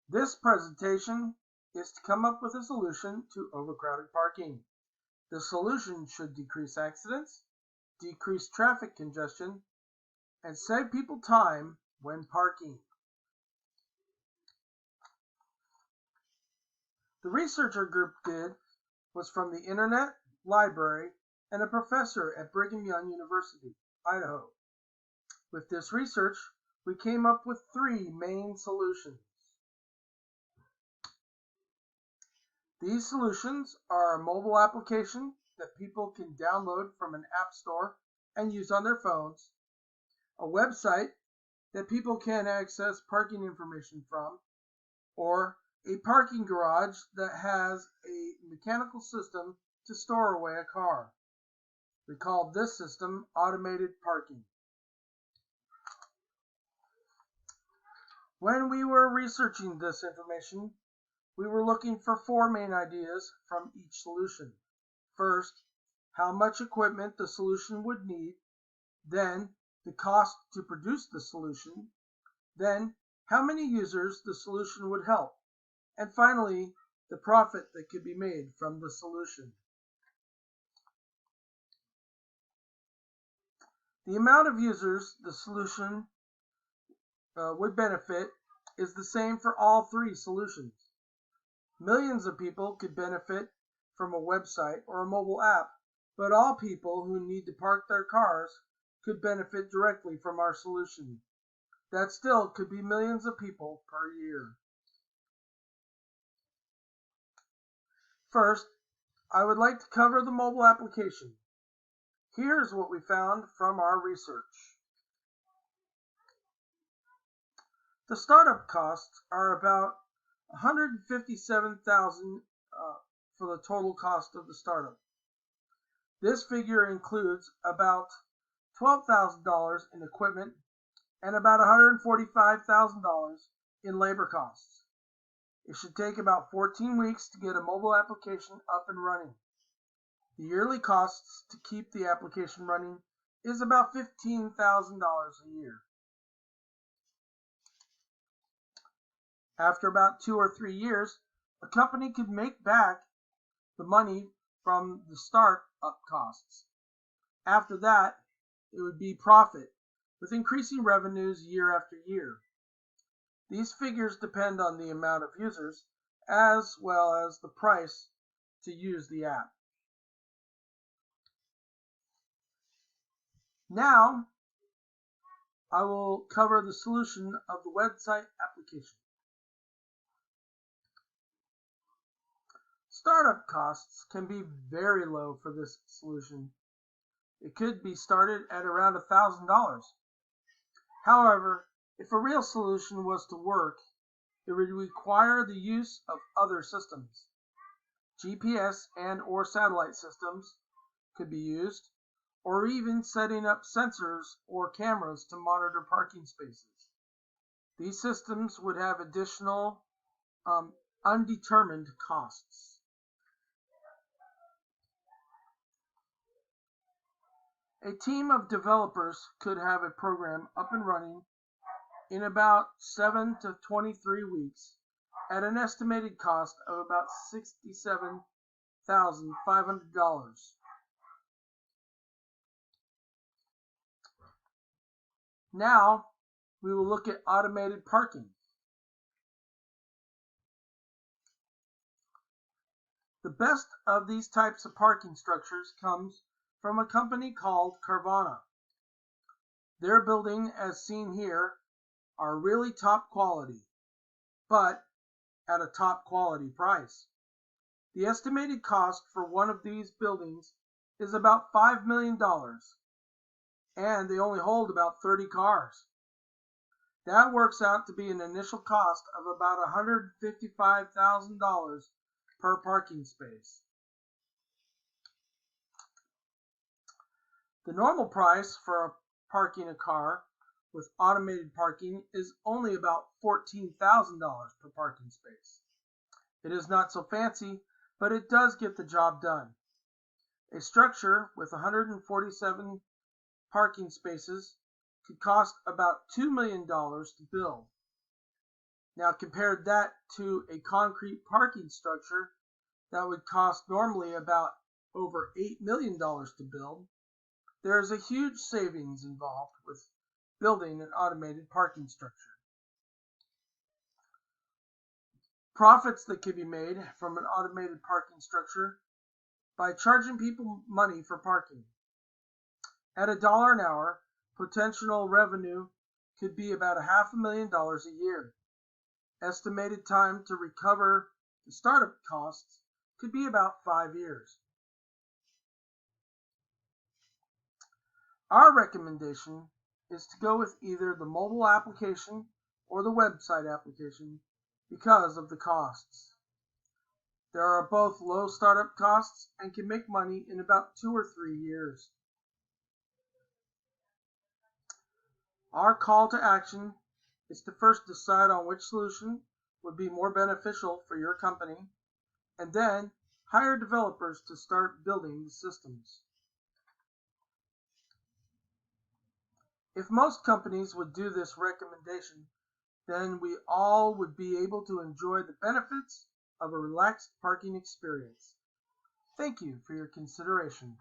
This presentation is to come up with a solution to overcrowded parking. The solution should decrease accidents, decrease traffic congestion, and save people time when parking. The researcher group did was from the Internet Library and a professor at Brigham Young University, Idaho. With this research, we came up with 3 main solutions. These solutions are a mobile application that people can download from an app store and use on their phones, a website that people can access parking information from, or a parking garage that has a mechanical system to store away a car. We called this system automated parking. When we were researching this information, we were looking for 4 main ideas from each solution. First, how much equipment the solution would need, then the cost to produce the solution, then how many users the solution would help, and finally, the profit that could be made from the solution. The amount of users the solution would benefit is the same for all 3 solutions. Millions of people could benefit from a website or a mobile app, but all people who need to park their cars could benefit directly from our solution. That still could be millions of people per year. First, I would like to cover the mobile application. Here's what we found from our research. The startup costs are about $157,000 for the total cost of the startup. This figure includes about $12,000 in equipment and about $145,000 in labor costs. It should take about 14 weeks to get a mobile application up and running. The yearly costs to keep the application running is about $15,000 a year. After about 2 or 3 years, a company could make back the money from the start-up costs. After that, it would be profit, with increasing revenues year after year. These figures depend on the amount of users, as well as the price to use the app. Now, I will cover the solution of the website application. Startup costs can be very low for this solution. It could be started at around $1,000. However, if a real solution was to work, it would require the use of other systems. GPS and or satellite systems could be used, or even setting up sensors or cameras to monitor parking spaces. These systems would have additional undetermined costs. A team of developers could have a program up and running in about 7 to 23 weeks at an estimated cost of about $67,500. Now, we will look at automated parking. The best of these types of parking structures comes from a company called Carvana. Their building, as seen here, are really top quality, but at a top quality price. The estimated cost for one of these buildings is about $5 million, and they only hold about 30 cars. That works out to be an initial cost of about $155,000 per parking space. The normal price for parking a car with automated parking is only about $14,000 per parking space. It is not so fancy, but it does get the job done. A structure with 147 parking spaces could cost about $2 million to build. Now compare that to a concrete parking structure that would cost normally about over $8 million to build. There is a huge savings involved with building an automated parking structure. Profits that can be made from an automated parking structure by charging people money for parking. At $1 an hour, potential revenue could be about $500,000 a year. Estimated time to recover the startup costs could be about 5 years. Our recommendation is to go with either the mobile application or the website application because of the costs. There are both low startup costs and can make money in about 2 or 3 years. Our call to action is to first decide on which solution would be more beneficial for your company, and then hire developers to start building the systems. If most companies would do this recommendation, then we all would be able to enjoy the benefits of a relaxed parking experience. Thank you for your consideration.